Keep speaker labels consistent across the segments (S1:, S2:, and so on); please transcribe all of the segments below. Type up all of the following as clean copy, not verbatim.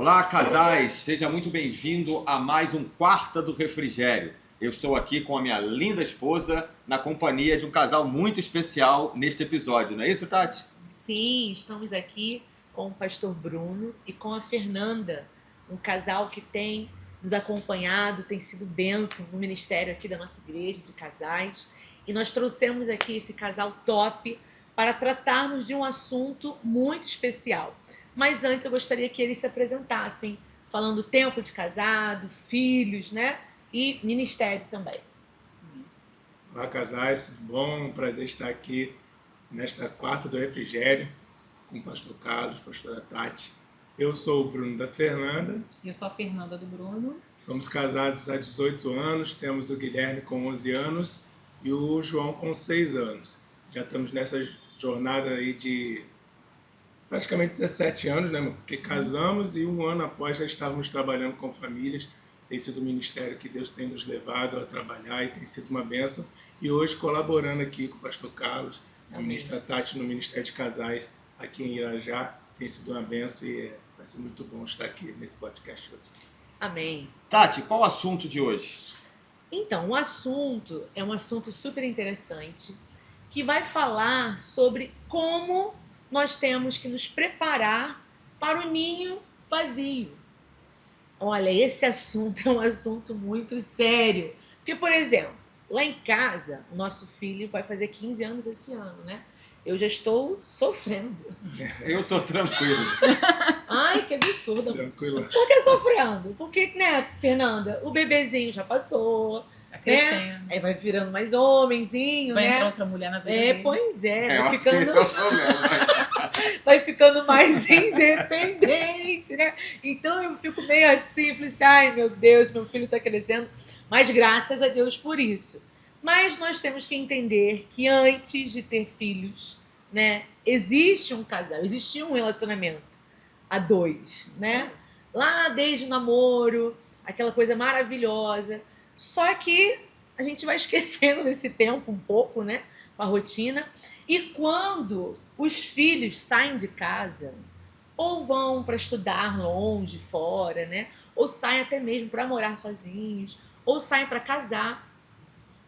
S1: Olá, casais! Seja muito bem-vindo a mais um Quarta do Refrigério. Eu estou aqui com a minha linda esposa, na companhia de um casal muito especial neste episódio. Não é isso, Tati?
S2: Sim, estamos aqui com o pastor Bruno e com a Fernanda, um casal que tem nos acompanhado, tem sido bênção no ministério aqui da nossa igreja de casais. E nós trouxemos aqui esse casal top para tratarmos de um assunto muito especial. Mas antes eu gostaria que eles se apresentassem, falando tempo de casado, filhos, né? E ministério também.
S3: Olá, casais, tudo bom? Um prazer estar aqui nesta Quarta do Refrigério com o pastor Carlos, pastora Tati. Eu sou o Bruno da Fernanda.
S4: Eu sou a Fernanda do Bruno.
S3: Somos casados há 18 anos, temos o Guilherme com 11 anos e o João com 6 anos. Já estamos nessa jornada aí de praticamente 17 anos, né, porque casamos e um ano após já estávamos trabalhando com famílias. Tem sido um ministério que Deus tem nos levado a trabalhar e tem sido uma bênção. E hoje colaborando aqui com o pastor Carlos, a ministra Tati no Ministério de Casais aqui em Irajá, tem sido uma bênção e vai ser muito bom estar aqui nesse podcast hoje.
S2: Amém.
S1: Tati, qual o assunto de hoje?
S2: Então, o assunto é um assunto super interessante que vai falar sobre como nós temos que nos preparar para o ninho vazio. Olha, esse assunto é um assunto muito sério. Porque, por exemplo, lá em casa, o nosso filho vai fazer 15 anos esse ano, né? Eu já estou sofrendo.
S1: Eu tô tranquilo.
S2: Ai, que absurdo.
S3: Tranquilo.
S2: Por que sofrendo? Porque, né, Fernanda, o bebezinho já passou,
S4: Tá crescendo.
S2: né? Aí vai virando mais homenzinho,
S4: Vai
S2: né?
S4: entrar outra mulher na vida dele.
S2: Pois é,
S1: Eu
S2: vai
S1: acho que
S2: ficando,
S1: esse é o problema. Né?
S2: vai ficando mais independente, né? Então eu fico meio assim, falei assim, ai meu Deus, meu filho tá crescendo, mas graças a Deus por isso. Mas nós temos que entender que antes de ter filhos, né, existe um casal, existe um relacionamento a dois, né? Lá desde o namoro, aquela coisa maravilhosa. Só que a gente vai esquecendo nesse tempo um pouco, né? Com a rotina. E quando os filhos saem de casa, ou vão para estudar longe, fora, né? Ou saem até mesmo para morar sozinhos, ou saem para casar,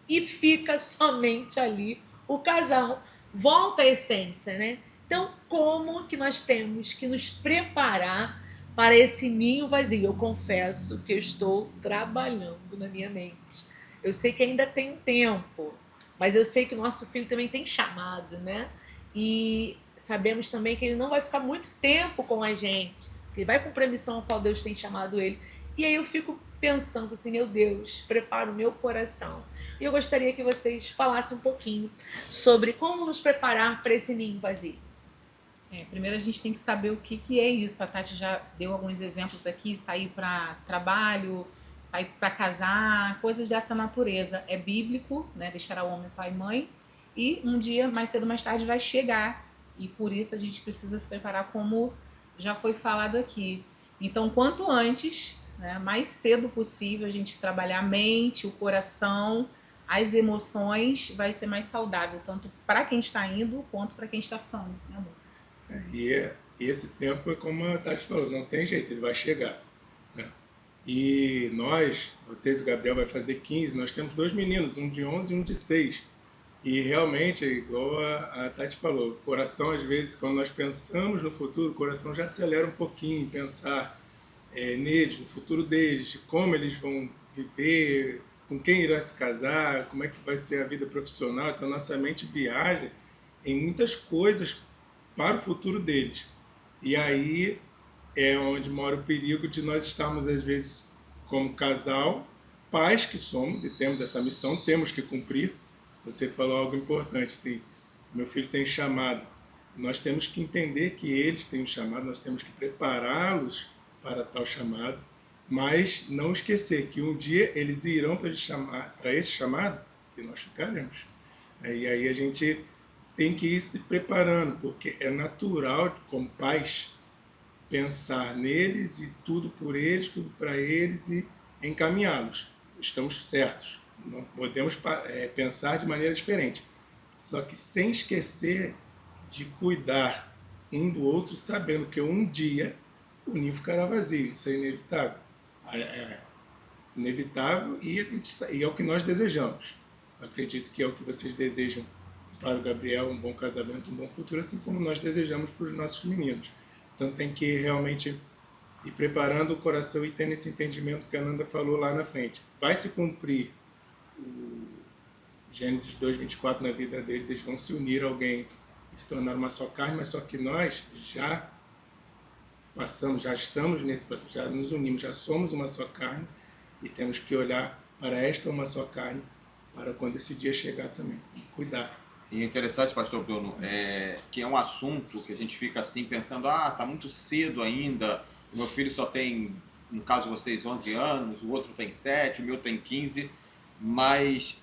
S2: e fica somente ali o casal. Volta à essência, né? Então, como que nós temos que nos preparar para esse ninho vazio? Eu confesso que eu estou trabalhando na minha mente. Eu sei que ainda tem um tempo, mas eu sei que o nosso filho também tem chamado, né? E sabemos também que ele não vai ficar muito tempo com a gente. Ele vai cumprir a missão a qual Deus tem chamado ele. E aí eu fico pensando assim, meu Deus, prepara o meu coração. E eu gostaria que vocês falassem um pouquinho sobre como nos preparar para esse ninho vazio.
S4: Primeiro a gente tem que saber o que é isso. A Tati já deu alguns exemplos aqui, sair para trabalho, sair para casar, coisas dessa natureza. É bíblico, né? Deixará o homem pai e mãe, e um dia, mais cedo ou mais tarde, vai chegar. E por isso a gente precisa se preparar, como já foi falado aqui. Então, quanto antes, né, mais cedo possível, a gente trabalhar a mente, o coração, as emoções, vai ser mais saudável, tanto para quem está indo, quanto para quem está ficando, né, amor?
S3: E esse tempo é como a Tati falou, não tem jeito, ele vai chegar. Né? E nós, vocês, o Gabriel vai fazer 15, nós temos 2 meninos, um de 11 e um de 6. E realmente, igual a Tati falou, o coração, às vezes, quando nós pensamos no futuro, o coração já acelera um pouquinho em pensar neles, no futuro deles, de como eles vão viver, com quem irá se casar, como é que vai ser a vida profissional. Então, nossa mente viaja em muitas coisas para o futuro deles. E aí é onde mora o perigo de nós estarmos, às vezes, como casal, pais que somos e temos essa missão, temos que cumprir. Você falou algo importante, assim, meu filho tem chamado. Nós temos que entender que eles têm um chamado, nós temos que prepará-los para tal chamado, mas não esquecer que um dia eles irão para esse chamado e nós ficaremos. E aí a gente tem que ir se preparando, porque é natural, como pais, pensar neles e tudo por eles, tudo para eles e encaminhá-los. Estamos certos, não podemos pensar de maneira diferente, só que sem esquecer de cuidar um do outro, sabendo que um dia o ninho ficará vazio. Isso é inevitável. É inevitável e é o que nós desejamos. Eu acredito que é o que vocês desejam para o Gabriel, um bom casamento, um bom futuro, assim como nós desejamos para os nossos meninos. Então tem que realmente ir preparando o coração e tendo esse entendimento que a Nanda falou lá na frente. Vai se cumprir o Gênesis 2:24 na vida deles, eles vão se unir a alguém e se tornar uma só carne, mas só que nós já passamos, já estamos nesse processo, já nos unimos, já somos uma só carne e temos que olhar para esta uma só carne para quando esse dia chegar também. Cuidar.
S1: E é interessante, pastor Bruno, que é um assunto que a gente fica assim pensando, tá muito cedo ainda, o meu filho só tem, no caso de vocês, 11 anos, o outro tem 7, o meu tem 15, mas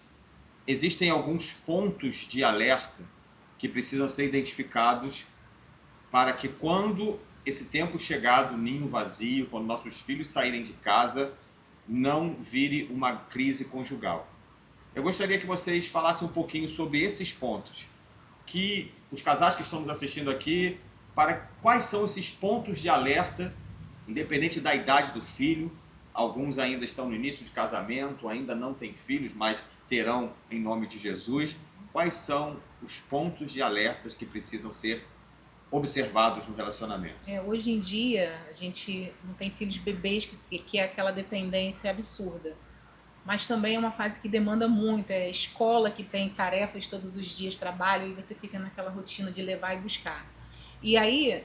S1: existem alguns pontos de alerta que precisam ser identificados para que quando esse tempo chegar do ninho vazio, quando nossos filhos saírem de casa, não vire uma crise conjugal. Eu gostaria que vocês falassem um pouquinho sobre esses pontos, que os casais que estão nos assistindo aqui, para quais são esses pontos de alerta, independente da idade do filho. Alguns ainda estão no início de casamento, ainda não têm filhos, mas terão em nome de Jesus. Quais são os pontos de alerta que precisam ser observados no relacionamento?
S4: Hoje em dia, a gente não tem filhos bebês, que é aquela dependência absurda. Mas também é uma fase que demanda muito, é escola que tem tarefas todos os dias, trabalho, e você fica naquela rotina de levar e buscar. E aí,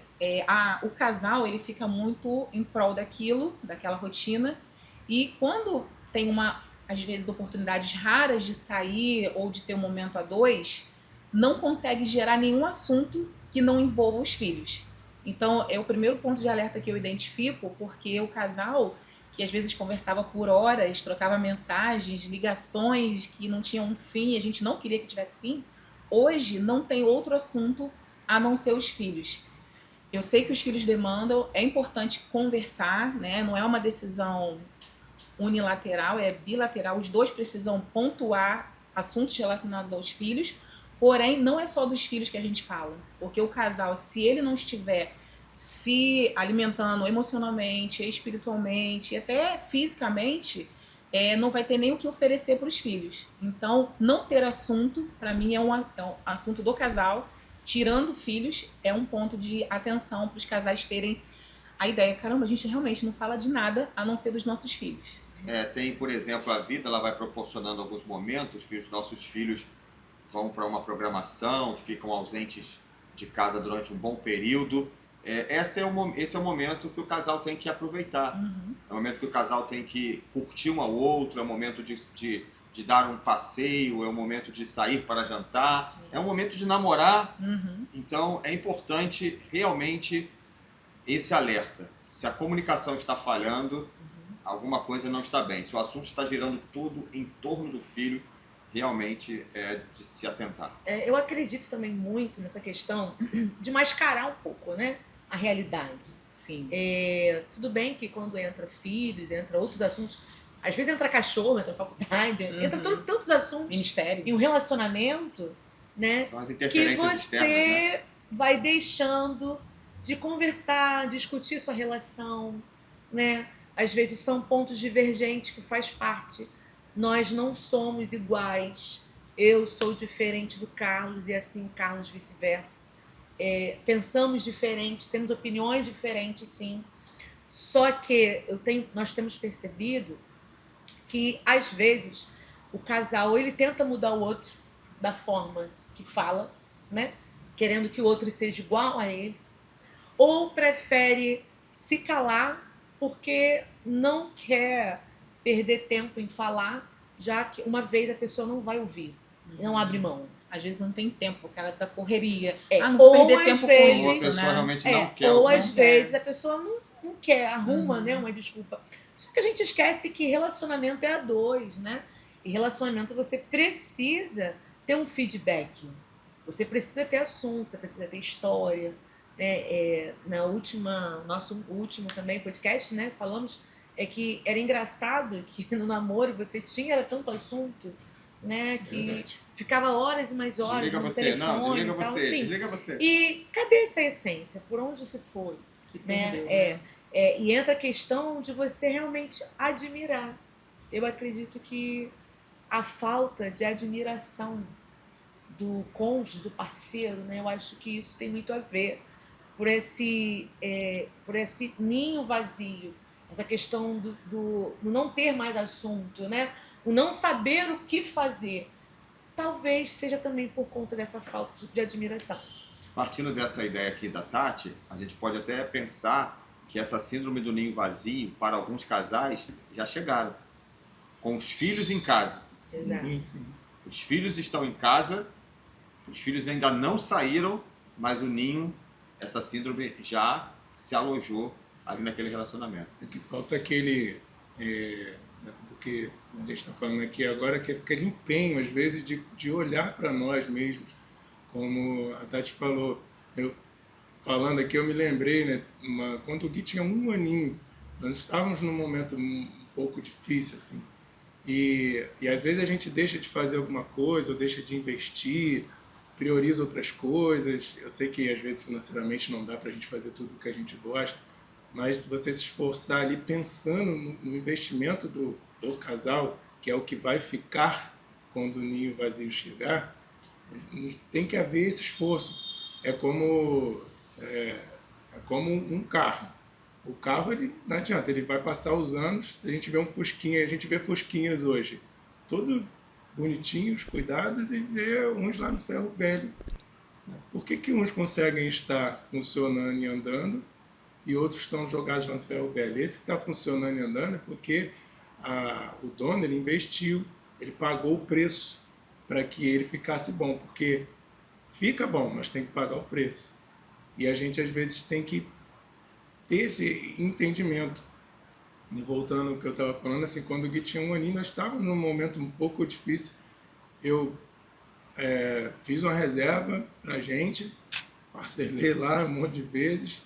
S4: o casal, ele fica muito em prol daquela rotina, e quando tem às vezes, oportunidades raras de sair ou de ter um momento a dois, não consegue gerar nenhum assunto que não envolva os filhos. Então, é o primeiro ponto de alerta que eu identifico, porque o casal, que às vezes conversava por horas, trocava mensagens, ligações que não tinham um fim, a gente não queria que tivesse fim, hoje não tem outro assunto a não ser os filhos. Eu sei que os filhos demandam, é importante conversar, né? Não é uma decisão unilateral, é bilateral, os dois precisam pontuar assuntos relacionados aos filhos, porém não é só dos filhos que a gente fala, porque o casal, se ele não estiver se alimentando emocionalmente, espiritualmente e até fisicamente, não vai ter nem o que oferecer para os filhos. Então, não ter assunto, para mim, é um assunto do casal. Tirando filhos, é um ponto de atenção para os casais terem a ideia, caramba, a gente realmente não fala de nada a não ser dos nossos filhos.
S1: Tem, por exemplo, a vida, ela vai proporcionando alguns momentos que os nossos filhos vão para uma programação, ficam ausentes de casa durante um bom período. Esse é o momento que o casal tem que aproveitar.
S4: Uhum.
S1: É o momento que o casal tem que curtir um ao outro, é o momento de dar um passeio, é o momento de sair para jantar, é o momento de namorar.
S4: Uhum.
S1: Então, é importante realmente esse alerta. Se a comunicação está falhando, alguma coisa não está bem. Se o assunto está girando tudo em torno do filho, realmente é de se atentar.
S2: Eu acredito também muito nessa questão de mascarar um pouco, né, a realidade.
S4: Sim.
S2: Tudo bem que quando entra filhos, entra outros assuntos, às vezes entra cachorro, entra faculdade, entra tantos assuntos
S4: Ministério.
S2: em um relacionamento, né,
S1: São as
S2: que
S1: interferências
S2: você
S1: externas, né?
S2: vai deixando de conversar, discutir sua relação, né? Às vezes são pontos divergentes que faz parte. Nós não somos iguais. Eu sou diferente do Carlos e assim Carlos vice-versa. Pensamos diferente, temos opiniões diferentes, sim. Só que nós temos percebido que, às vezes, o casal ele tenta mudar o outro da forma que fala, né? Querendo que o outro seja igual a ele, ou prefere se calar porque não quer perder tempo em falar, já que uma vez a pessoa não vai ouvir, não abre mão.
S4: Às vezes não tem tempo, porque ela está correria.
S2: ou
S4: Não vou perder
S2: às
S4: tempo com
S2: vezes-
S1: Ou a
S4: isso,
S1: pessoa
S4: né?
S1: realmente não quer.
S2: Ou
S1: não
S2: às
S4: quer.
S2: vezes a pessoa não quer, arruma, né, uma desculpa. Só que a gente esquece que relacionamento é a dois, né? E relacionamento você precisa ter um feedback. Você precisa ter assunto, você precisa ter história. Nosso último também podcast, né, falamos que era engraçado que no namoro você era tanto assunto, né, que
S3: Verdade.
S2: ficava horas e mais horas
S1: Desliga
S2: no
S1: você,
S2: telefone
S1: não, desliga
S2: e tal,
S1: você,
S2: enfim.
S1: desliga você.
S2: E cadê essa essência? Por onde você foi?
S4: Se
S2: né?
S4: perdeu,
S2: E entra a questão de você realmente admirar. Eu acredito que a falta de admiração do cônjuge, do parceiro, né? Eu acho que isso tem muito a ver por esse ninho vazio, essa questão do não ter mais assunto, né? O não saber o que fazer. Talvez seja também por conta dessa falta de admiração.
S1: Partindo dessa ideia aqui da Tati, a gente pode até pensar que essa síndrome do ninho vazio, para alguns casais, já chegaram. Com os filhos em casa.
S2: Exato.
S3: Sim.
S1: Os filhos estão em casa, os filhos ainda não saíram, mas o ninho, essa síndrome já se alojou ali naquele relacionamento.
S3: É que falta aquele, dentro do que a gente está falando aqui agora, que é aquele empenho, às vezes, de olhar para nós mesmos. Como a Tati falou, falando aqui, eu me lembrei, né, quando o Gui tinha 1 aninho, nós estávamos num momento um pouco difícil, assim. E às vezes a gente deixa de fazer alguma coisa, ou deixa de investir, prioriza outras coisas. Eu sei que às vezes financeiramente não dá para a gente fazer tudo o que a gente gosta, mas se você se esforçar ali pensando no investimento do casal, que é o que vai ficar quando o ninho vazio chegar, tem que haver esse esforço. É como um carro. O carro, ele não adianta, ele vai passar os anos. Se a gente vê um Fusquinha, a gente vê Fusquinhas hoje, todos bonitinhos, cuidados, e vê uns lá no ferro velho. Por que uns conseguem estar funcionando e andando e outros estão jogados lá no ferro velho? Esse que está funcionando e andando é porque o dono, ele investiu, ele pagou o preço para que ele ficasse bom, porque fica bom, mas tem que pagar o preço. E a gente às vezes tem que ter esse entendimento. E voltando ao que eu estava falando, assim, quando o Gui tinha 1 aninho, nós estávamos num momento um pouco difícil. Eu fiz uma reserva para a gente, parcelei lá um monte de vezes,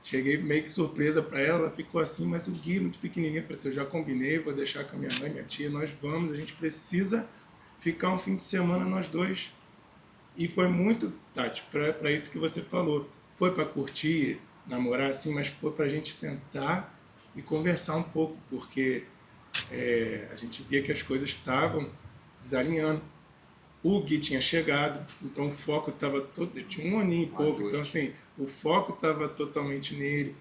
S3: cheguei meio que surpresa para ela, ela ficou assim, mas o Gui, muito pequenininho, eu falei assim, eu já combinei, vou deixar com a minha mãe, minha tia, nós vamos, a gente precisa ficar um fim de semana nós dois. E foi muito, Tati, para isso que você falou. Foi para curtir, namorar assim, mas foi para a gente sentar e conversar um pouco, porque a gente via que as coisas estavam desalinhando. O Gui tinha chegado, então o foco estava todo... Eu tinha 1 aninho e pouco, então assim, o foco estava totalmente nele.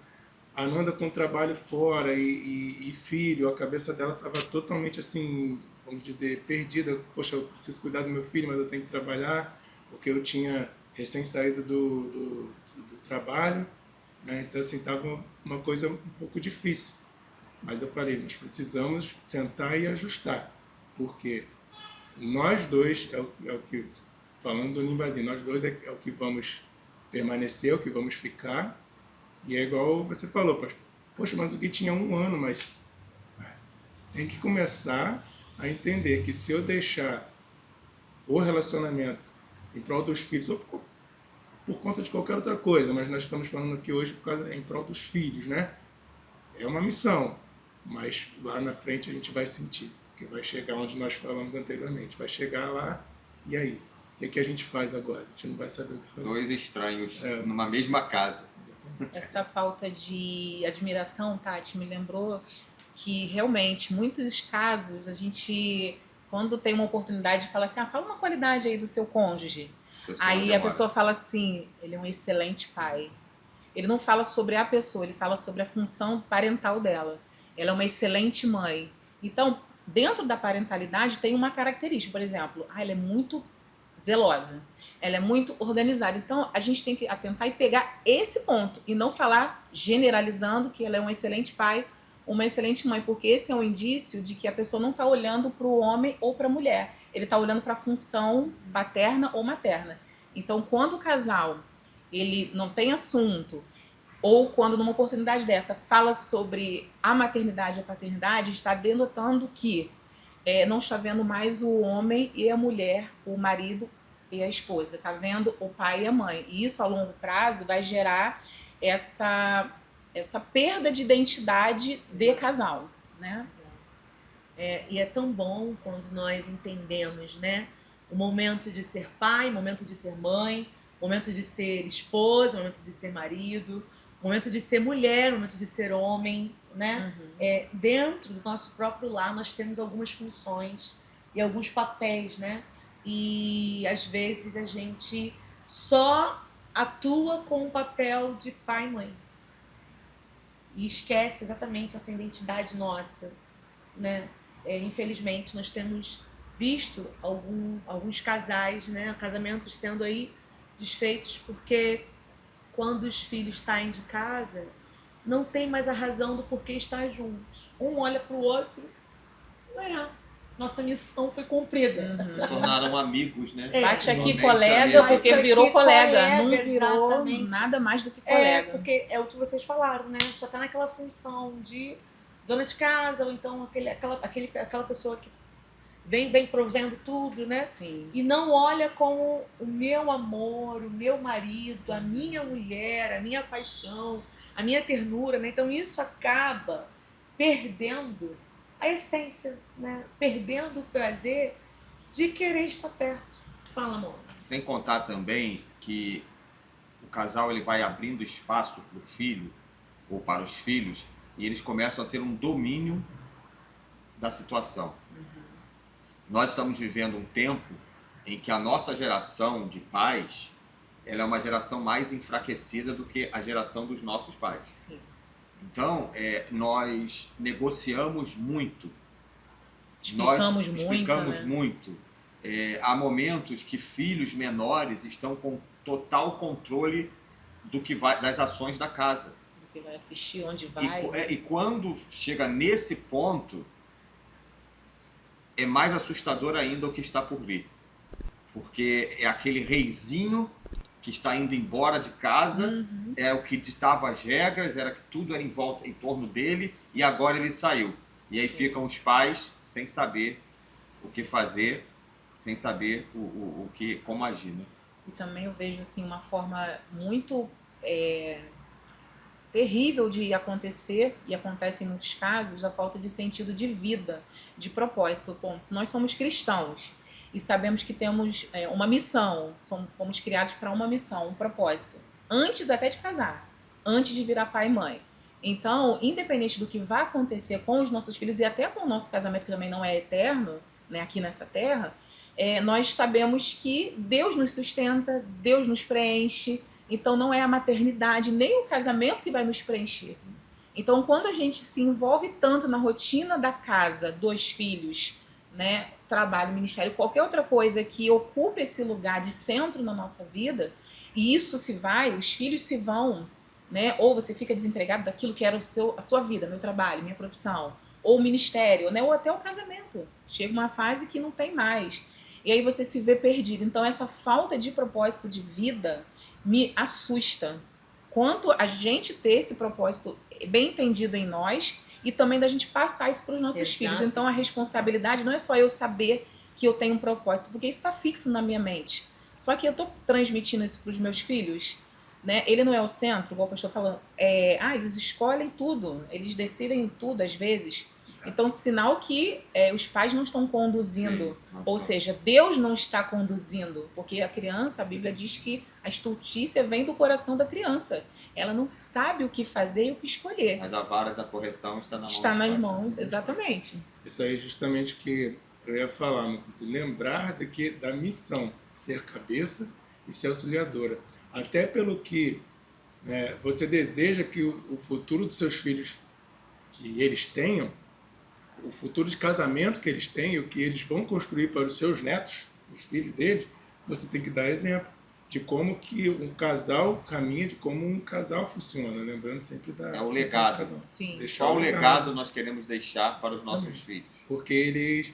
S3: A Nanda com trabalho fora e filho, a cabeça dela estava totalmente assim, vamos dizer, perdida. Poxa, eu preciso cuidar do meu filho, mas eu tenho que trabalhar, porque eu tinha recém saído do trabalho, né? Então assim, estava uma coisa um pouco difícil. Mas eu falei, nós precisamos sentar e ajustar, porque nós dois, é o que, falando do ninho vazio, nós dois é o que vamos permanecer, é o que vamos ficar. E é igual você falou, pastor, poxa, mas o Gui tinha 1 ano, mas tem que começar a entender que se eu deixar o relacionamento em prol dos filhos, ou por conta de qualquer outra coisa, mas nós estamos falando aqui hoje em prol dos filhos, né? É uma missão, mas lá na frente a gente vai sentir, porque vai chegar onde nós falamos anteriormente, vai chegar lá, e aí? O que a gente faz agora? A gente não vai saber o que fazer.
S1: 2 estranhos numa mesma casa.
S4: Essa falta de admiração, Tati, me lembrou que realmente, muitos casos, a gente, quando tem uma oportunidade de falar assim, fala uma qualidade aí do seu cônjuge. Aí a pessoa fala assim, ele é um excelente pai. Ele não fala sobre a pessoa, ele fala sobre a função parental dela. Ela é uma excelente mãe. Então, dentro da parentalidade tem uma característica, por exemplo, ela é muito zelosa, ela é muito organizada. Então, a gente tem que atentar e pegar esse ponto e não falar generalizando que ela é um excelente pai, uma excelente mãe, porque esse é um indício de que a pessoa não está olhando para o homem ou para a mulher, ele está olhando para a função paterna ou materna. Então, quando o casal ele não tem assunto, ou quando numa oportunidade dessa fala sobre a maternidade e a paternidade, está denotando que não está vendo mais o homem e a mulher, o marido e a esposa, está vendo o pai e a mãe. E isso, a longo prazo, vai gerar essa perda de identidade de casal, né?
S2: E é tão bom quando nós entendemos, né? O momento de ser pai, o momento de ser mãe, o momento de ser esposa, o momento de ser marido, momento de ser mulher, momento de ser homem, né? Dentro do nosso próprio lar nós temos algumas funções e alguns papéis, né? E às vezes a gente só atua com o papel de pai e mãe e esquece exatamente essa identidade nossa, né? Infelizmente nós temos visto alguns casais, né, casamentos sendo aí desfeitos porque quando os filhos saem de casa não tem mais a razão do porquê estar juntos. Um olha para o outro, nossa missão foi cumprida.
S1: Se tornaram amigos, né?
S4: Bate aqui,
S1: Somente
S4: colega,
S1: amigos.
S4: porque
S2: Bate
S4: virou
S2: aqui,
S4: colega, não
S2: colega,
S4: virou
S2: exatamente.
S4: nada mais do que colega.
S2: Porque é o que vocês falaram, né? Só tá naquela função de dona de casa, ou então aquela pessoa que vem provendo tudo, né?
S4: Sim.
S2: E não olha como o meu amor, o meu marido, a minha mulher, a minha paixão, a minha ternura, né? Então isso acaba perdendo a essência, né? Perdendo o prazer de querer estar perto. Fala, amor.
S1: Sem contar também que o casal ele vai abrindo espaço para o filho ou para os filhos e eles começam a ter um domínio da situação. Nós estamos vivendo um tempo em que a nossa geração de pais ela é uma geração mais enfraquecida do que a geração dos nossos pais.
S4: Sim.
S1: Então, nós negociamos muito.
S4: Explicamos
S1: Explicamos
S4: né?
S1: muito. Há momentos que filhos menores estão com total controle das ações da casa.
S4: Do que vai assistir, onde vai.
S1: E quando chega nesse ponto, é mais assustador ainda o que está por vir. Porque é aquele reizinho que está indo embora de casa, é o que ditava as regras, era que tudo era em torno dele, e agora ele saiu. E aí ficam os pais sem saber o que fazer, sem saber como agir, né?
S4: E também eu vejo assim, uma forma muito terrível de acontecer, e acontece em muitos casos, a falta de sentido de vida, de propósito. Ponto. Se nós somos cristãos e sabemos que temos uma missão, fomos criados para uma missão, um propósito, antes até de casar, antes de virar pai e mãe. Então, independente do que vai acontecer com os nossos filhos e até com o nosso casamento, que também não é eterno, né, aqui nessa terra, nós sabemos que Deus nos sustenta, Deus nos preenche. Então, não é a maternidade nem o casamento que vai nos preencher. Então, quando a gente se envolve tanto na rotina da casa, dos filhos, né, trabalho, ministério, qualquer outra coisa que ocupe esse lugar de centro na nossa vida, e isso se vai, os filhos se vão, né, ou você fica desempregado daquilo que era a sua vida, meu trabalho, minha profissão, ou o ministério, né, ou até o casamento. Chega uma fase que não tem mais. E aí você se vê perdido. Então, essa falta de propósito de vida me assusta. Quanto a gente ter esse propósito bem entendido em nós e também da gente passar isso para os nossos filhos. Então, a responsabilidade não é só eu saber que eu tenho um propósito, porque isso está fixo na minha mente. Só que eu estou transmitindo isso para os meus filhos, né? Ele não é o centro, igual o pastor falando. Eles escolhem tudo, eles decidem tudo às vezes. Então, sinal que os pais não estão conduzindo. Sim, ou seja, Deus não está conduzindo. Porque a criança, a Bíblia diz que a estultícia vem do coração da criança. Ela não sabe o que fazer e o que escolher.
S1: Mas a vara da correção está na mão.
S4: Está nas mãos, exatamente.
S3: Isso aí justamente que eu ia falar, lembrar da missão, ser cabeça e ser auxiliadora. Até pelo que você deseja que o futuro dos seus filhos, que eles tenham, o futuro de casamento que eles têm, o que eles vão construir para os seus netos, os filhos deles, você tem que dar exemplo de como que um casal caminha, de como um casal funciona, lembrando sempre da
S1: o legado.
S3: De cada um.
S4: Sim.
S1: Qual legado nós queremos deixar para os nossos filhos?
S3: Porque eles...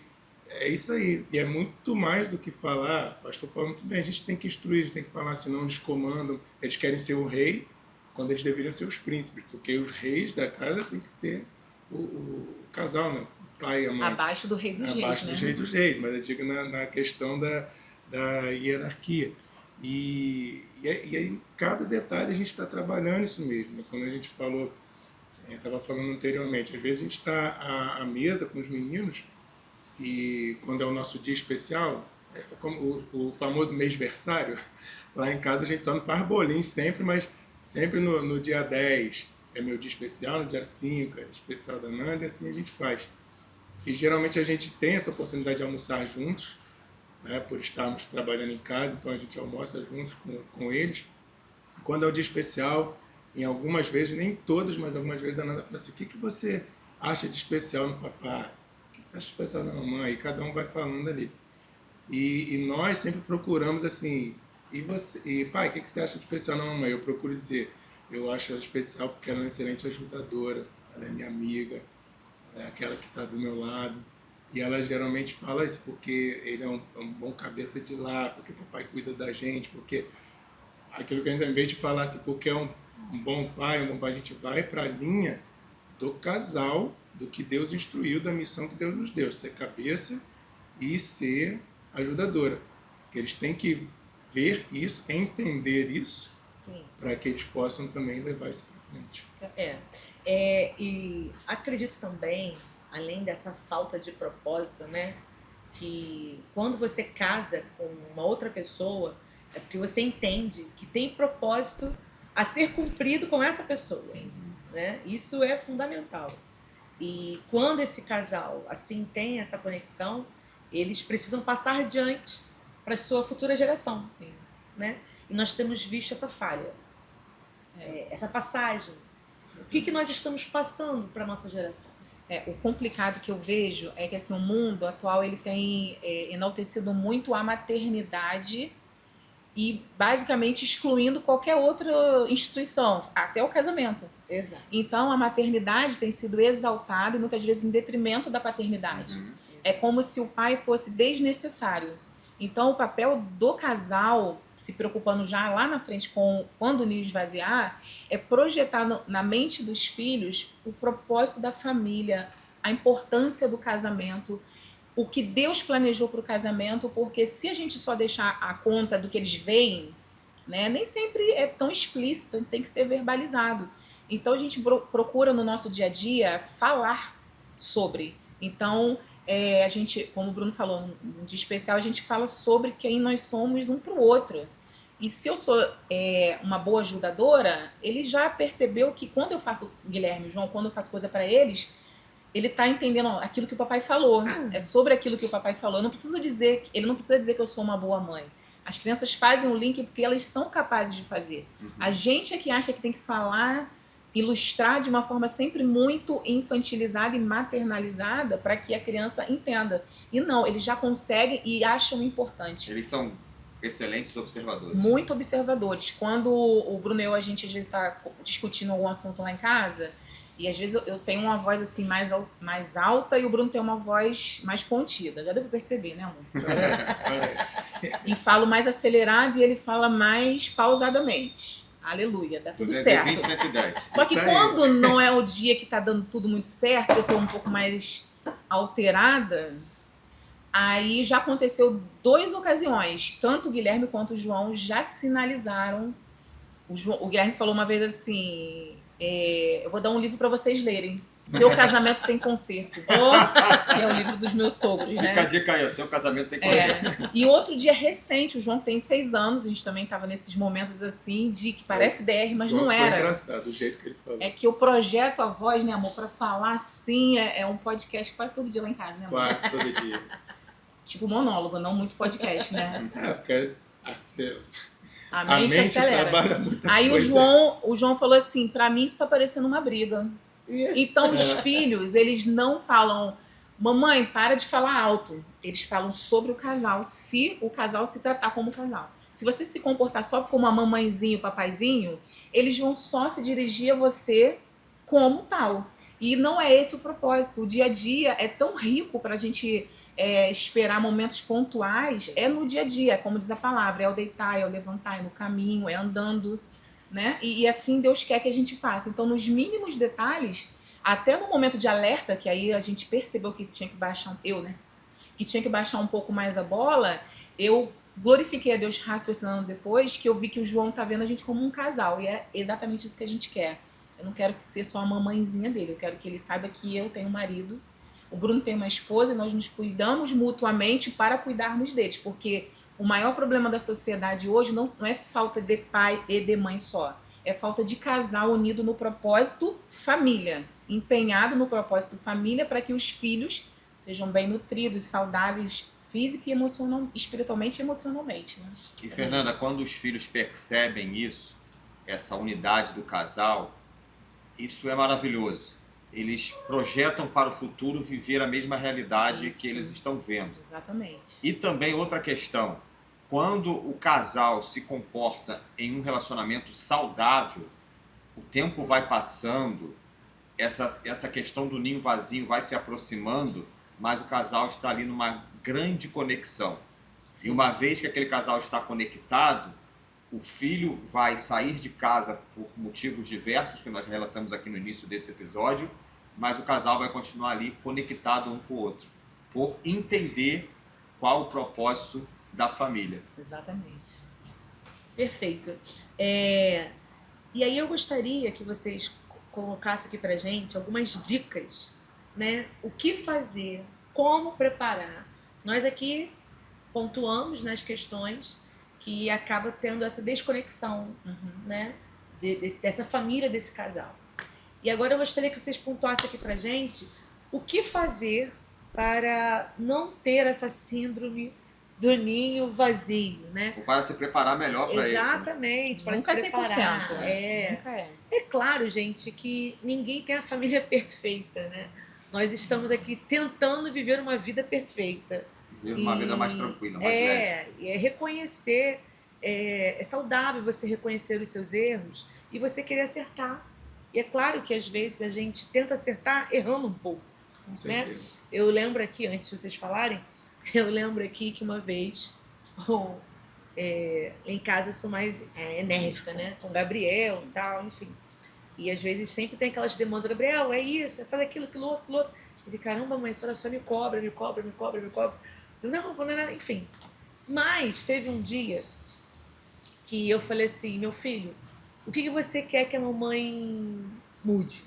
S3: É isso aí. E é muito mais do que falar, o pastor falou muito bem, a gente tem que instruir, a gente tem que falar, senão eles comandam, eles querem ser o rei, quando eles deveriam ser os príncipes, porque os reis da casa tem que ser o casal, né? Pai e a mãe.
S4: Abaixo do rei dos reis,
S3: Abaixo dos reis dos reis, mas eu digo na questão da hierarquia. E em cada detalhe a gente está trabalhando isso mesmo. Quando a gente falou, estava falando anteriormente, às vezes a gente está à mesa com os meninos e quando é o nosso dia especial, como o famoso mêsversário, lá em casa a gente só não faz bolinho sempre, mas Sempre no dia 10 é meu dia especial, no dia 5 é especial da Nanda, e assim a gente faz. E geralmente a gente tem essa oportunidade de almoçar juntos, né, por estarmos trabalhando em casa, então a gente almoça juntos com eles. Quando é um dia especial, em algumas vezes, nem todas, mas algumas vezes a Nanda fala assim, o que você acha de especial no papai? O que você acha de especial na mamãe? E cada um vai falando ali. E nós sempre procuramos assim, pai, o que você acha de especial na mamãe? Eu procuro dizer, eu acho ela especial porque ela é uma excelente ajudadora, ela é minha amiga, ela é aquela que está do meu lado. E ela geralmente fala isso porque ele é um bom cabeça de lá, porque o papai cuida da gente, porque aquilo que a gente, em vez de falar assim, porque é um bom pai, a gente vai para a linha do casal, do que Deus instruiu, da missão que Deus nos deu, ser cabeça e ser ajudadora. Eles têm que ver isso, entender isso, para que eles possam também levar isso para frente.
S2: E acredito também, além dessa falta de propósito, né, que quando você casa com uma outra pessoa, é porque você entende que tem propósito a ser cumprido com essa pessoa.
S4: Sim.
S2: Né? Isso é fundamental. E quando esse casal assim tem essa conexão, eles precisam passar adiante para a sua futura geração.
S4: Sim.
S2: Né? E nós temos visto essa falha, essa passagem. O que nós estamos passando para a nossa geração?
S4: O complicado que eu vejo é que assim, o mundo atual ele tem enaltecido muito a maternidade e basicamente excluindo qualquer outra instituição, até o casamento.
S2: Exato.
S4: Então a maternidade tem sido exaltada e muitas vezes em detrimento da paternidade. É como se o pai fosse desnecessário. Então o papel do casal, se preocupando já lá na frente com quando o ninho esvaziar, é projetar na mente dos filhos o propósito da família, a importância do casamento, o que Deus planejou para o casamento, porque se a gente só deixar a conta do que eles veem, né, nem sempre é tão explícito, tem que ser verbalizado. Então a gente procura no nosso dia a dia falar sobre. Então a gente, como o Bruno falou, de especial, a gente fala sobre quem nós somos um para o outro. E se eu sou uma boa ajudadora, ele já percebeu que quando eu faço, Guilherme e João, quando eu faço coisa para eles, ele está entendendo aquilo que o papai falou. É sobre aquilo que o papai falou. Ele não precisa dizer que eu sou uma boa mãe. As crianças fazem o link porque elas são capazes de fazer. A gente é que acha que tem que falar, ilustrar de uma forma sempre muito infantilizada e maternalizada para que a criança entenda. E não, eles já conseguem e acham importante.
S1: Eles são excelentes observadores.
S4: Muito observadores. Quando o Bruno e eu, a gente às vezes está discutindo algum assunto lá em casa, e às vezes eu tenho uma voz assim mais alta e o Bruno tem uma voz mais contida. Já deu para perceber, né, amor?
S3: Parece.
S4: E falo mais acelerado e ele fala mais pausadamente. Aleluia, dá tudo
S1: 220,
S4: certo.
S1: 110.
S4: Só que quando não é o dia que tá dando tudo muito certo, eu tô um pouco mais alterada, aí já aconteceu 2 ocasiões. Tanto o Guilherme quanto o João já sinalizaram. O Guilherme falou uma vez assim, eu vou dar um livro para vocês lerem. Seu Casamento Tem Conserto. Que é o livro dos meus sogros, né?
S1: Fica a dica aí, seu casamento tem conserto.
S4: E outro dia recente, o João que tem 6 anos, a gente também estava nesses momentos assim, de que parece DR, mas
S3: João
S4: não
S3: foi
S4: era.
S3: engraçado, do jeito que ele falou.
S4: É que eu projeto a voz, né, amor, para falar assim, é um podcast quase todo dia lá em casa, né, amor?
S3: Quase todo dia.
S4: Tipo monólogo, não muito podcast, né?
S3: Porque
S4: A
S3: a
S4: mente
S3: mente
S4: acelera.
S3: trabalha muita
S4: Aí
S3: coisa.
S4: o João falou assim, pra mim isso tá parecendo uma briga. Então os filhos, eles não falam, mamãe, para de falar alto. Eles falam sobre o casal, se o casal se tratar como casal. Se você se comportar só como a mamãezinho, o papaizinho, eles vão só se dirigir a você como tal. E não é esse o propósito. O dia a dia é tão rico para a gente esperar momentos pontuais. É no dia a dia, como diz a palavra. É o deitar, é o levantar, é no caminho, é andando. Né? E assim Deus quer que a gente faça. Então, nos mínimos detalhes, até no momento de alerta, que aí a gente percebeu que tinha que baixar, que tinha que baixar um pouco mais a bola, eu glorifiquei a Deus raciocinando depois, que eu vi que o João tá vendo a gente como um casal. E é exatamente isso que a gente quer. Eu não quero ser só a mamãezinha dele, eu quero que ele saiba que eu tenho um marido, o Bruno tem uma esposa e nós nos cuidamos mutuamente para cuidarmos deles, porque o maior problema da sociedade hoje não é falta de pai e de mãe só, é falta de casal unido no propósito família, empenhado no propósito família para que os filhos sejam bem nutridos, saudáveis física e espiritualmente e emocionalmente. Né?
S1: E Fernanda, quando os filhos percebem isso, essa unidade do casal, isso é maravilhoso. Eles projetam para o futuro viver a mesma realidade que eles estão vendo.
S4: Exatamente.
S1: E também outra questão, quando o casal se comporta em um relacionamento saudável, o tempo vai passando, essa questão do ninho vazio vai se aproximando, mas o casal está ali numa grande conexão. Sim. E uma vez que aquele casal está conectado, o filho vai sair de casa por motivos diversos, que nós relatamos aqui no início desse episódio, mas o casal vai continuar ali conectado um com o outro, por entender qual o propósito da família.
S2: Exatamente. Perfeito. E aí eu gostaria que vocês colocassem aqui pra gente algumas dicas, né? O que fazer, como preparar. Nós aqui pontuamos nas questões que acaba tendo essa desconexão, né? Dessa família, desse casal. E agora eu gostaria que vocês pontuassem aqui pra gente o que fazer para não ter essa síndrome do ninho vazio, né?
S1: Ou para se preparar melhor para isso.
S2: Exatamente, para
S4: Nunca
S2: se preparar.
S4: 100%. Nunca é.
S2: É claro, gente, que ninguém tem a família perfeita, né? Nós estamos aqui tentando viver uma vida perfeita.
S1: Viver uma vida mais tranquila, mais leve.
S2: E é reconhecer, é saudável você reconhecer os seus erros e você querer acertar. E é claro que às vezes a gente tenta acertar errando um pouco.
S3: Com certeza.
S2: Né? Eu lembro aqui, antes de vocês falarem, eu lembro aqui que uma vez, em casa eu sou mais enérgica, né? Com o Gabriel e tal, enfim. E às vezes sempre tem aquelas demandas, Gabriel, é isso, faz aquilo, aquilo outro. Ele, caramba, mãe, a senhora só me cobra. Eu, não, enfim. Mas teve um dia que eu falei assim, meu filho, o que você quer que a mamãe mude?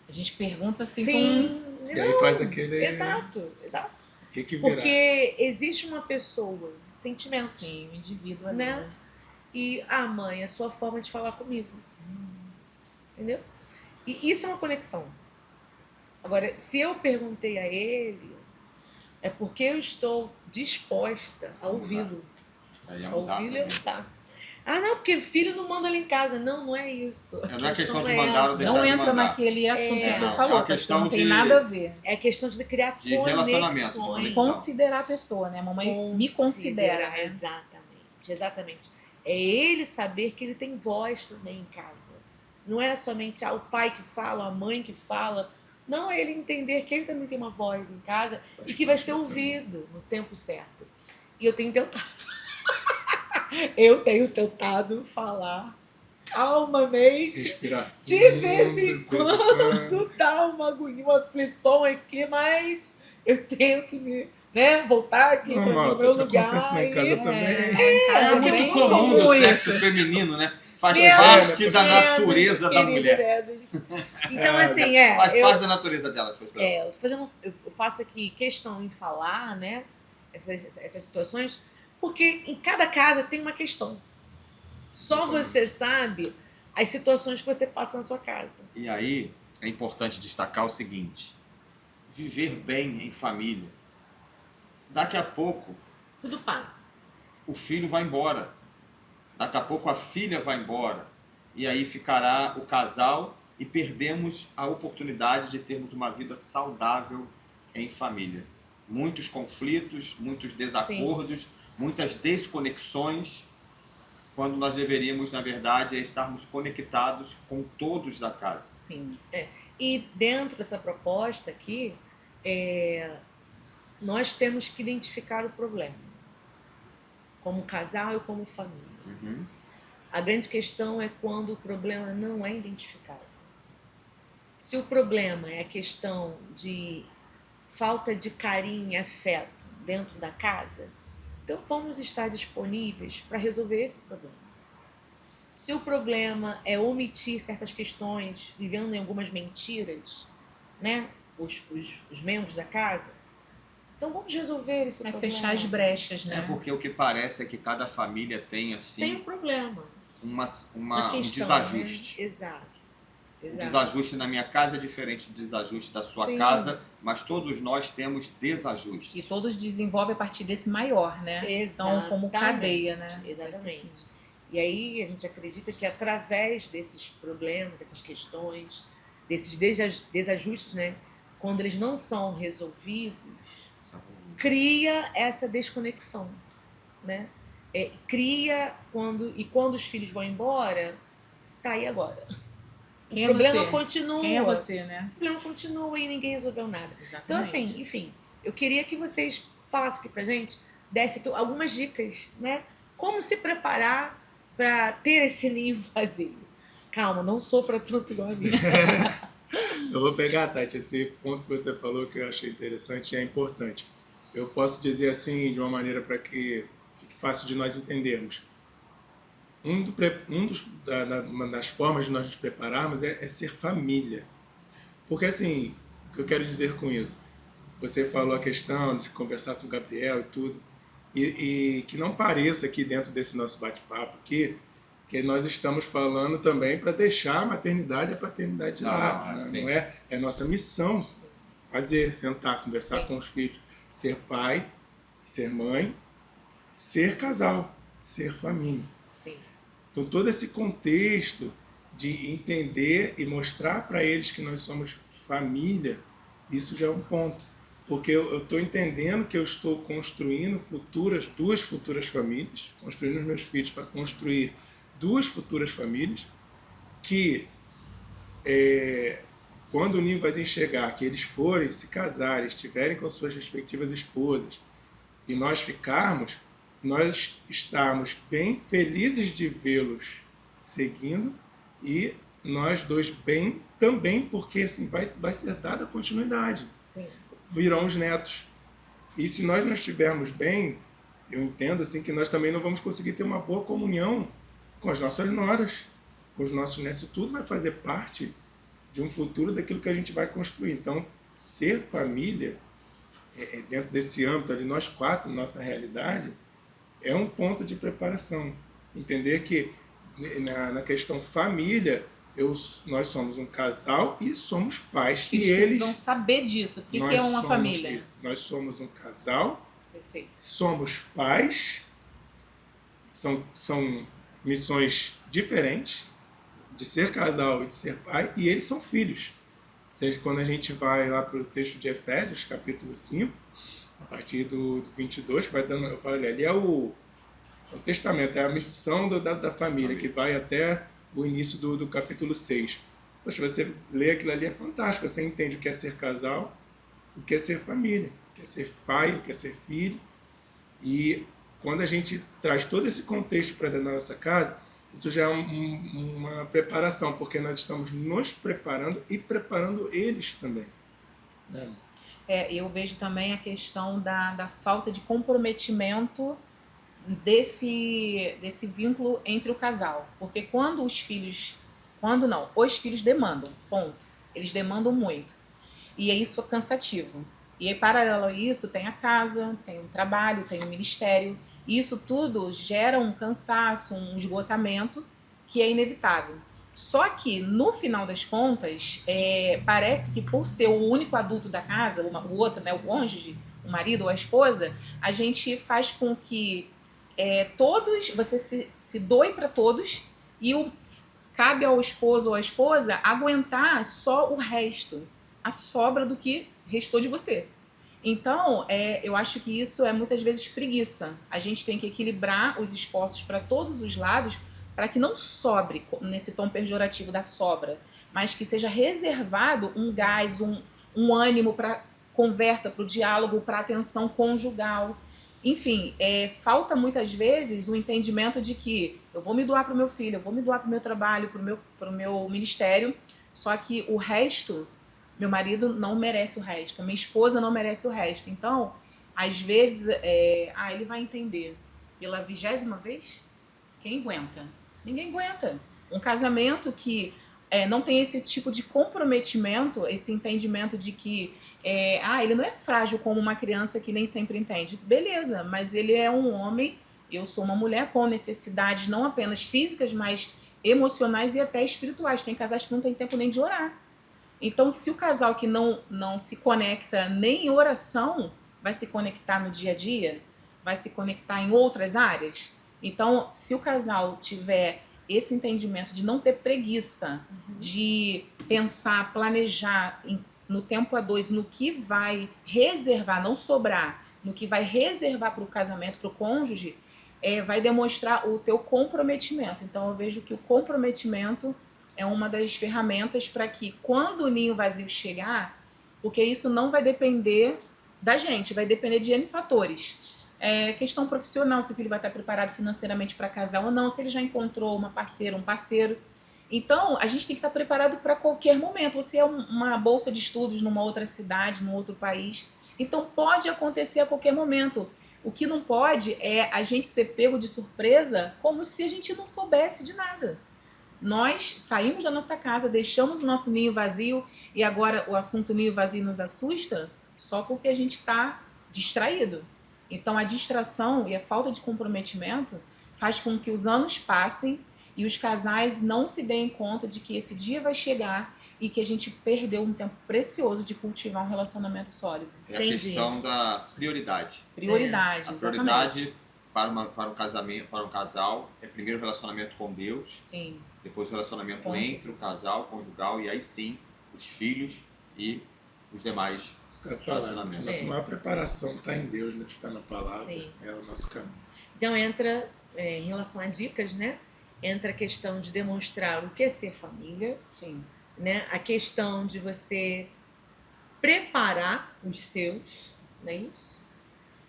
S4: A gente pergunta assim.
S2: Sim.
S3: E aí faz aquele...
S2: Exato.
S3: Que virar.
S2: Porque existe uma pessoa, sentimento.
S4: Sim, o indivíduo ali,
S2: né? E, mãe, é a sua forma de falar comigo. Entendeu? E isso é uma conexão. Agora, se eu perguntei a ele, é porque eu estou disposta a ouvi-lo. A ouvi-lo e mudar. Não, porque filho não manda ali em casa. Não é isso.
S1: Não é questão de mandar ou deixar
S4: não
S1: de
S4: entra
S1: mandar.
S4: naquele assunto que o senhor
S1: É
S4: falou,
S1: uma questão
S4: não tem
S1: de-
S4: nada a ver.
S2: É questão de criar
S1: De relacionamento, de
S2: conexões.
S1: conexão.
S4: Considerar a pessoa, né? A mamãe me considera. Né?
S2: Exatamente. É ele saber que ele tem voz também em casa. Não é somente o pai que fala, a mãe que fala. Não, é ele entender que ele também tem uma voz em casa e que vai ser ouvido no tempo certo. E eu tenho tentado falar calmamente.
S3: Respirar
S2: De
S3: fundo,
S2: vez em quando dá uma agonia, uma aflição aqui, mas eu tento voltar aqui para o meu lugar.
S3: Acontece lá em casa também.
S1: É muito comum do sexo feminino, né? Faz parte da natureza da mulher.
S2: Então, assim,
S1: Faz parte da natureza delas.
S2: eu faço aqui questão em falar, né, essas situações, porque em cada casa tem uma questão. Só você sabe as situações que você passa na sua casa.
S1: E aí, é importante destacar o seguinte: viver bem em família. Daqui a pouco,
S2: Tudo passa.
S1: o filho vai embora. Daqui a pouco, a filha vai embora. E aí ficará o casal e perdemos a oportunidade de termos uma vida saudável em família. Muitos conflitos, muitos desacordos, muitas desconexões, quando nós deveríamos, na verdade, estarmos conectados com todos da casa.
S4: Sim.
S2: E dentro dessa proposta aqui, nós temos que identificar o problema, como casal e como família. A grande questão é quando o problema não é identificado. Se o problema é a questão de falta de carinho e afeto dentro da casa, então vamos estar disponíveis para resolver esse problema. Se o problema é omitir certas questões, vivendo em algumas mentiras, né, os membros da casa, então vamos resolver esse problema.
S4: Fechar as brechas, né?
S1: Porque o que parece é que cada família tem, assim,
S2: Tem um problema. Uma
S1: um
S2: questão,
S1: desajuste.
S2: né? Exato.
S1: O
S2: Exato.
S1: desajuste na minha casa é diferente do desajuste da sua
S2: Sim.
S1: casa, mas todos nós temos desajustes.
S4: E todos desenvolvem a partir desse maior, né? São como cadeia, né?
S2: Exatamente. E aí a gente acredita que através desses problemas, dessas questões, desses desajustes, né? Quando eles não são resolvidos, cria essa desconexão, né? Quando os filhos vão embora, tá aí agora.
S4: Quem
S2: O problema
S4: é você?
S2: continua.
S4: Quem é você, né?
S2: O problema continua e ninguém resolveu nada.
S4: Exatamente.
S2: Então, assim, enfim, eu queria que vocês falassem aqui pra gente, dessem aqui algumas dicas, né? Como se preparar para ter esse ninho vazio. Calma, não sofra tanto igual a mim.
S3: Eu vou pegar, Tati, esse ponto que você falou que eu achei interessante e é importante. Eu posso dizer assim, de uma maneira para que fique fácil de nós entendermos. Uma das formas de nós nos prepararmos é ser família. Porque, assim, o que eu quero dizer com isso? Você falou a questão de conversar com o Gabriel e tudo, e que não pareça aqui dentro desse nosso bate-papo aqui, que nós estamos falando também para deixar a maternidade e a paternidade de lado. Não é? É nossa missão fazer, sentar, conversar com os filhos, ser pai, ser mãe, ser casal, ser família.
S2: Sim.
S3: Então, todo esse contexto de entender e mostrar para eles que nós somos família, isso já é um ponto. Porque eu estou entendendo que eu estou construindo duas futuras famílias, construindo os meus filhos para construir duas futuras famílias, que quando o ninho vai enxergar que eles forem se casarem, estiverem com suas respectivas esposas, e nós ficarmos, nós estarmos bem felizes de vê-los seguindo e nós dois bem também, porque assim vai ser dada continuidade.
S2: Sim.
S3: Virão os netos. E se nós não estivermos bem, eu entendo assim que nós também não vamos conseguir ter uma boa comunhão com as nossas noras, com os nossos netos. Isso tudo vai fazer parte de um futuro daquilo que a gente vai construir. Então, ser família, dentro desse âmbito ali, nós quatro, nossa realidade, é um ponto de preparação. Entender que na questão família, nós somos um casal e somos pais.
S4: Eles precisam saber disso. O que é uma família?
S3: Nós somos um casal.
S2: Perfeito.
S3: Somos pais. São missões diferentes de ser casal e de ser pai. E eles são filhos. Ou seja, quando a gente vai lá para o texto de Efésios, capítulo 5, a partir do 22, que vai dando, eu falo ali é o testamento, é a missão da família, que vai até o início do capítulo 6. Poxa, você lê aquilo ali, é fantástico. Você entende o que é ser casal, o que é ser família, o que é ser pai, o que é ser filho. E quando a gente traz todo esse contexto para dentro da nossa casa, isso já é uma preparação, porque nós estamos nos preparando e preparando eles também. Né?
S4: Eu vejo também a questão da falta de comprometimento desse vínculo entre o casal. Porque os filhos demandam, ponto. Eles demandam muito. E isso é cansativo. E aí, paralelo a isso, tem a casa, tem o trabalho, tem o ministério. E isso tudo gera um cansaço, um esgotamento que é inevitável. Só que, no final das contas, parece que por ser o único adulto da casa, o outro, né, o cônjuge, o marido ou a esposa, a gente faz com que você se doe para todos e cabe ao esposo ou à esposa aguentar só o resto, a sobra do que restou de você. Então, eu acho que isso é muitas vezes preguiça. A gente tem que equilibrar os esforços para todos os lados para que não sobre nesse tom pejorativo da sobra, mas que seja reservado um gás, um ânimo para conversa, para o diálogo, para a atenção conjugal. Enfim, falta muitas vezes o entendimento de que eu vou me doar para o meu filho, eu vou me doar para o meu trabalho, para o meu ministério, só que o resto, meu marido não merece o resto, a minha esposa não merece o resto. Então, às vezes, ele vai entender. Pela 20ª vez, quem aguenta? Ninguém aguenta. Um casamento que não tem esse tipo de comprometimento, esse entendimento de que ele não é frágil como uma criança que nem sempre entende. Beleza, mas ele é um homem Eu sou uma mulher com necessidades não apenas físicas, mas emocionais e até espirituais. Tem casais que não têm tempo nem de orar. Então, se o casal que não se conecta nem em oração, vai se conectar no dia a dia, vai se conectar em outras áreas. Então, se o casal tiver esse entendimento de não ter preguiça, de pensar, planejar no tempo a dois, no que vai reservar, não sobrar, no que vai reservar para o casamento, para o cônjuge, vai demonstrar o teu comprometimento. Então, eu vejo que o comprometimento é uma das ferramentas para que, quando o ninho vazio chegar, porque isso não vai depender da gente, vai depender de N fatores. Questão profissional, se o filho vai estar preparado financeiramente para casar ou não, se ele já encontrou uma parceira, um parceiro. Então, a gente tem que estar preparado para qualquer momento. Você é uma bolsa de estudos numa outra cidade, num outro país. Então, pode acontecer a qualquer momento. O que não pode é a gente ser pego de surpresa como se a gente não soubesse de nada. Nós saímos da nossa casa, deixamos o nosso ninho vazio e agora o assunto ninho vazio nos assusta só porque a gente está distraído. Então, a distração e a falta de comprometimento faz com que os anos passem e os casais não se deem conta de que esse dia vai chegar e que a gente perdeu um tempo precioso de cultivar um relacionamento sólido.
S1: É a questão da prioridade.
S4: Prioridade,
S1: A
S4: exatamente.
S1: prioridade para um casamento, para um casal, é primeiro o relacionamento com Deus,
S4: Sim,
S1: depois o relacionamento
S4: Cônjuge.
S1: entre o casal, conjugal, e aí sim os filhos e os demais.
S3: Isso que eu ia falar,
S1: Relacionamento.
S3: nossa maior preparação está em Deus, né? Está na palavra,
S2: Sim.
S3: é o nosso caminho.
S2: Então entra, em relação a dicas, né? Entra a questão de demonstrar o que é ser família,
S4: sim.
S2: né? A questão de você preparar os seus, não é isso?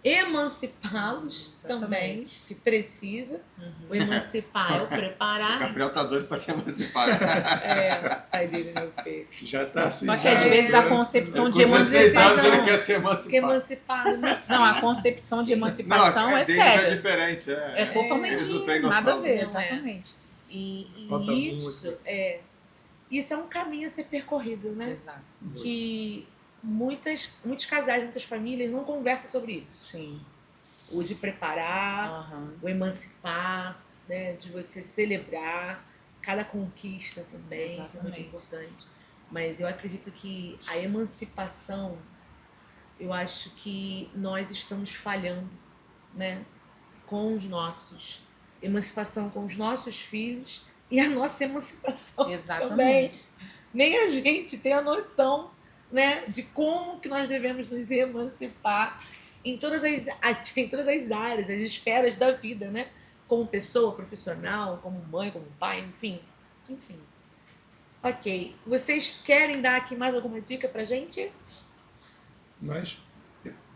S2: Emancipá-los também,
S4: Exatamente.
S2: que precisa. O emancipar é o
S1: O
S2: preparar.
S1: Gabriel tá doido para se emancipar.
S2: Tadinho, meu filho.
S3: Já está assim.
S4: Só que às
S3: já,
S4: vezes a
S3: né?
S4: concepção de
S1: Com 16 anos
S4: emancipação...
S1: ele quer se
S2: Porque
S1: emancipar.
S2: emancipado, né?
S4: Não, a concepção de emancipação é
S1: deles
S4: séria.
S1: é diferente.
S4: É totalmente
S1: Eles não têm noção.
S4: nada a ver,
S2: Não é.
S4: exatamente.
S2: E
S3: Falta
S2: isso é um caminho a ser percorrido, né?
S4: Exato.
S2: Que muitos casais, muitas famílias não conversam sobre isso.
S4: Sim.
S2: O de preparar,
S4: Aham.
S2: o emancipar, né? De você celebrar cada conquista também, isso é muito
S4: Exatamente.
S2: importante. Mas eu acredito que a emancipação, eu acho que nós estamos falhando, né? Com os nossos, emancipação com os nossos filhos e a nossa emancipação também.
S4: Exatamente.
S2: Nem a gente tem a noção, né, de como que nós devemos nos emancipar em todas as áreas, as esferas da vida, né? Como pessoa, profissional, como mãe, como pai, enfim. Ok. Vocês querem dar aqui mais alguma dica pra gente?
S3: Nós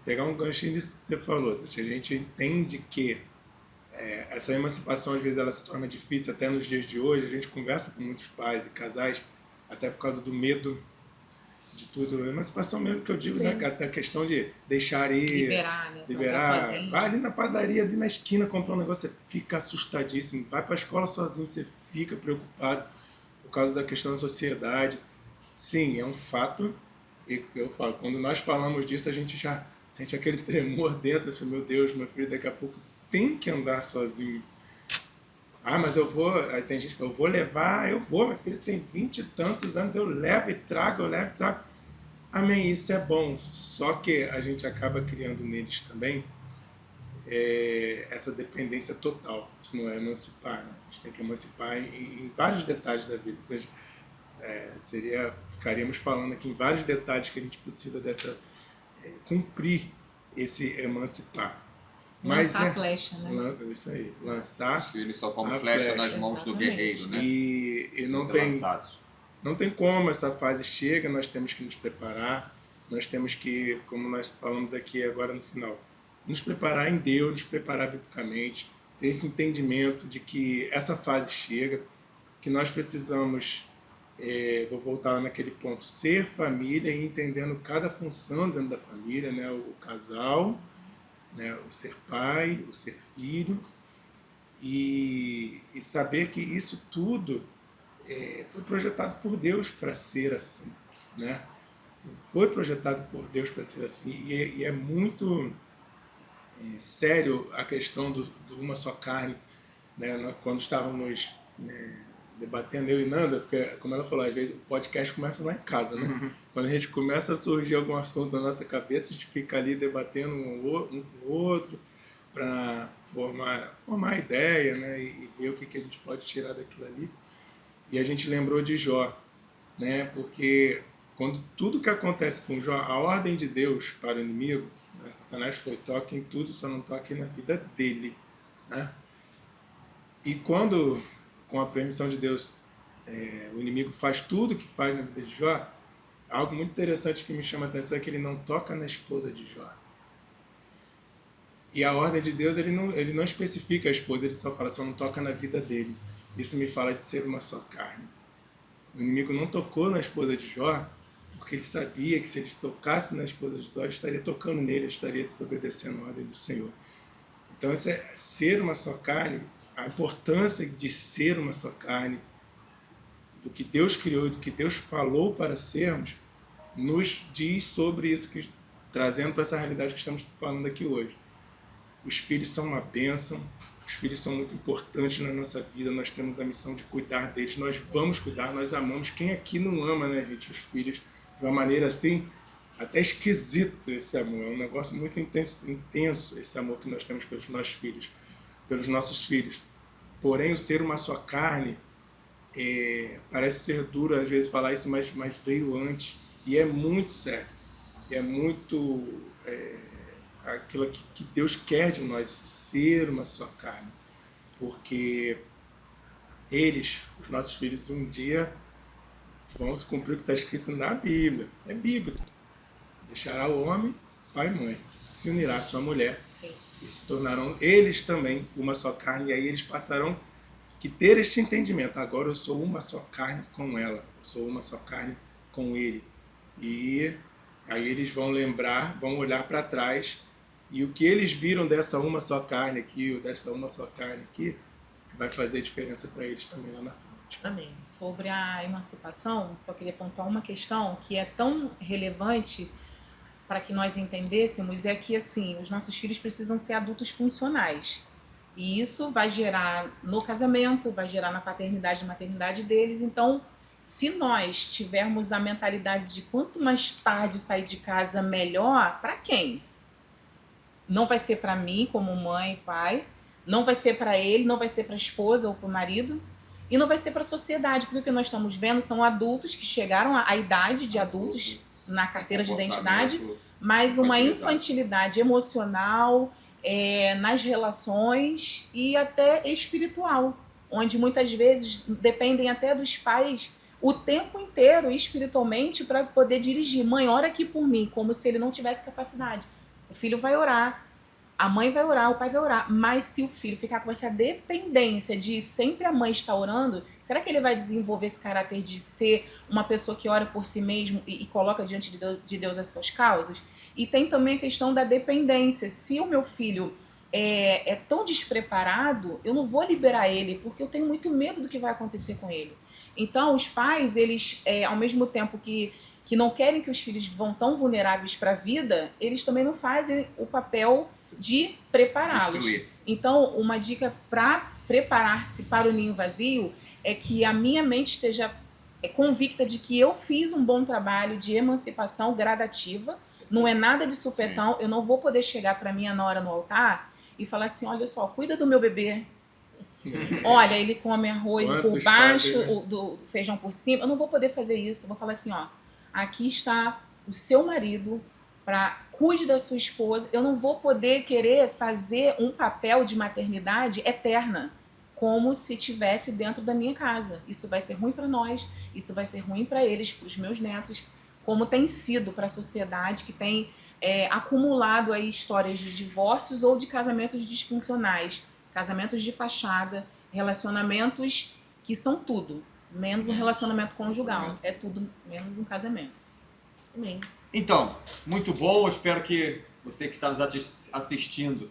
S3: pegar um ganchinho disso que você falou, Tati, a gente entende que essa emancipação às vezes ela se torna difícil até nos dias de hoje. A gente conversa com muitos pais e casais até por causa do medo de tudo. A emancipação mesmo que eu digo da questão de deixar ir,
S4: Liberar, né?
S3: liberar.
S4: Sozinho.
S3: Vai ali na padaria, ali na esquina comprar um negócio, você fica assustadíssimo. Vai para a escola sozinho, você fica preocupado por causa da questão da sociedade. Sim, é um fato. E eu falo, quando nós falamos disso, a gente já sente aquele tremor dentro. Assim, meu Deus, meu filho daqui a pouco tem que andar sozinho. Ah, mas eu vou. Aí tem gente que eu vou levar, eu vou. Meu filho tem 20 e tantos anos, eu levo e trago. Amém, isso é bom. Só que a gente acaba criando neles também essa dependência total. Isso não é emancipar, né? A gente tem que emancipar em vários detalhes da vida. Ou seja, ficaríamos falando aqui em vários detalhes que a gente precisa cumprir esse emancipar.
S4: Lançar a flecha, né?
S3: Isso aí, lançar.
S1: Os filhos só como
S3: A
S1: flecha
S3: flecha.
S1: nas mãos do
S4: Exatamente.
S1: guerreiro, né?
S3: E
S1: Precisam
S3: não
S1: ser
S3: tem,
S1: lançados.
S3: não tem como essa fase chega, nós temos que nos preparar, nós temos que, como nós falamos aqui agora no final, nos preparar em Deus, nos preparar biblicamente, ter esse entendimento de que essa fase chega, que nós precisamos, vou voltar lá naquele ponto, ser família e entendendo cada função dentro da família, né? O casal, né? O ser pai, o ser filho, e saber que isso tudo foi projetado por Deus para ser assim, né? Foi projetado por Deus para ser assim, e é muito sério a questão do uma só carne, né? Quando estávamos, né, debatendo, eu e Nanda, porque, como ela falou, às vezes o podcast começa lá em casa, né? Quando a gente começa a surgir algum assunto na nossa cabeça, a gente fica ali debatendo um com o outro para formar ideia, né? E ver o que a gente pode tirar daquilo ali. E a gente lembrou de Jó, né? Porque quando tudo que acontece com Jó, a ordem de Deus para o inimigo, né? Satanás foi: toque em tudo, só não toque na vida dele, né? E quando, com a permissão de Deus, o inimigo faz tudo que faz na vida de Jó, algo muito interessante que me chama a atenção é que ele não toca na esposa de Jó. E a ordem de Deus, ele não especifica a esposa, ele só fala: só não toca na vida dele. Isso me fala de ser uma só carne. O inimigo não tocou na esposa de Jó, porque ele sabia que se ele tocasse na esposa de Jó, ele estaria tocando nele, ele estaria desobedecendo a ordem do Senhor. Então, isso é ser uma só carne, a importância de ser uma só carne, do que Deus criou, do que Deus falou para sermos, nos diz sobre isso, trazendo para essa realidade que estamos falando aqui hoje. Os filhos são uma bênção, os filhos são muito importantes na nossa vida, nós temos a missão de cuidar deles, nós vamos cuidar, nós amamos. Quem aqui não ama, né, gente, os filhos, de uma maneira assim, até esquisito esse amor, é um negócio muito intenso esse amor que nós temos pelos nossos filhos, pelos nossos filhos. Porém, o ser uma só carne, parece ser duro às vezes falar isso, mas veio antes, e é muito sério, e é muito aquilo que Deus quer de nós, ser uma só carne, porque eles, os nossos filhos, um dia vão se cumprir o que está escrito na Bíblia, é bíblico: deixará o homem, pai e mãe, se unirá à sua mulher.
S4: Sim.
S3: E se tornarão eles também uma só carne, e aí eles passarão que ter este entendimento: agora eu sou uma só carne com ela, eu sou uma só carne com ele. E aí eles vão lembrar, vão olhar para trás, e o que eles viram dessa uma só carne aqui, ou dessa uma só carne aqui, que vai fazer diferença para eles também lá na frente.
S4: Amém. Sobre a emancipação, só queria apontar uma questão que é tão relevante para que nós entendêssemos, é que assim, os nossos filhos precisam ser adultos funcionais. E isso vai gerar no casamento, vai gerar na paternidade e maternidade deles. Então, se nós tivermos a mentalidade de quanto mais tarde sair de casa, melhor, para quem? Não vai ser para mim, como mãe e pai, não vai ser para ele, não vai ser para a esposa ou para o marido, e não vai ser para a sociedade, porque o que nós estamos vendo são adultos que chegaram à idade de adultos na carteira de identidade, mas uma infantilidade emocional, nas relações e até espiritual, onde muitas vezes dependem até dos pais o tempo inteiro espiritualmente para poder dirigir. Mãe, ora aqui por mim, como se ele não tivesse capacidade. O filho vai orar, a mãe vai orar, o pai vai orar, mas se o filho ficar com essa dependência de sempre a mãe estar orando, será que ele vai desenvolver esse caráter de ser uma pessoa que ora por si mesmo e coloca diante de Deus as suas causas? E tem também a questão da dependência. Se o meu filho é tão despreparado, eu não vou liberar ele, porque eu tenho muito medo do que vai acontecer com ele. Então, os pais, eles, ao mesmo tempo que não querem que os filhos vão tão vulneráveis para a vida, eles também não fazem o papel de prepará-los. Então, uma dica para preparar-se para o ninho vazio é que a minha mente esteja convicta de que eu fiz um bom trabalho de emancipação gradativa, não é nada de supetão. Eu não vou poder chegar para minha nora no altar e falar assim: olha só, cuida do meu bebê. Olha, ele come arroz por baixo, do feijão por cima. Eu não vou poder fazer isso. Eu vou falar assim: ó, aqui está o seu marido, cuide da sua esposa. Eu não vou poder querer fazer um papel de maternidade eterna, como se estivesse dentro da minha casa. Isso vai ser ruim para nós, isso vai ser ruim para eles, para os meus netos, como tem sido para a sociedade que tem acumulado aí histórias de divórcios ou de casamentos disfuncionais, casamentos de fachada, relacionamentos que são tudo, menos um relacionamento conjugal. É tudo menos um casamento. Amém.
S1: Então, muito bom. Eu espero que você que está nos assistindo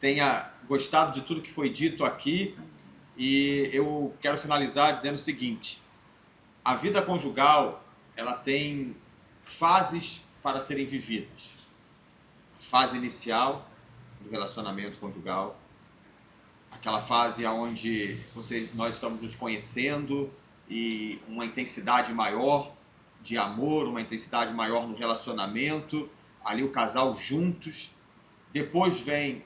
S1: tenha gostado de tudo que foi dito aqui. E eu quero finalizar dizendo o seguinte: a vida conjugal, ela tem fases para serem vividas. A fase inicial, do relacionamento conjugal. Aquela fase onde nós estamos nos conhecendo e uma intensidade maior de amor, uma intensidade maior no relacionamento, ali o casal juntos. Depois vem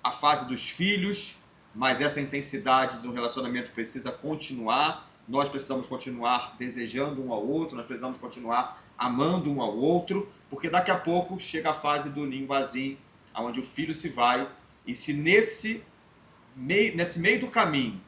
S1: a fase dos filhos, mas essa intensidade do relacionamento precisa continuar. Nós precisamos continuar desejando um ao outro, nós precisamos continuar amando um ao outro, porque daqui a pouco chega a fase do ninho vazio, onde o filho se vai, e se nesse meio do caminho,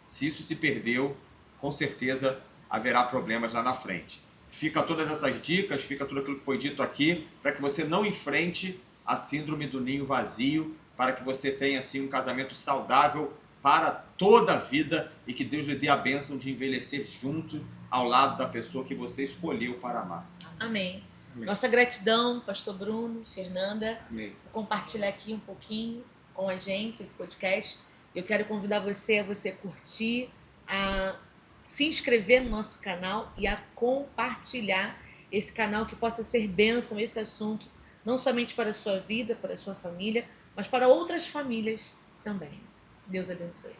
S1: se isso se perdeu, com certeza haverá problemas lá na frente. Fica todas essas dicas, fica tudo aquilo que foi dito aqui, para que você não enfrente a síndrome do ninho vazio, para que você tenha assim um casamento saudável para toda a vida e que Deus lhe dê a bênção de envelhecer junto ao lado da pessoa que você escolheu para amar.
S2: Amém.
S3: Amém.
S2: Nossa gratidão, Pastor Bruno, Fernanda,
S3: Amém.
S2: por compartilhar aqui um pouquinho com a gente esse podcast. Eu quero convidar você a curtir, a se inscrever no nosso canal e a compartilhar esse canal, que possa ser bênção, esse assunto, não somente para a sua vida, para a sua família, mas para outras famílias também. Deus abençoe.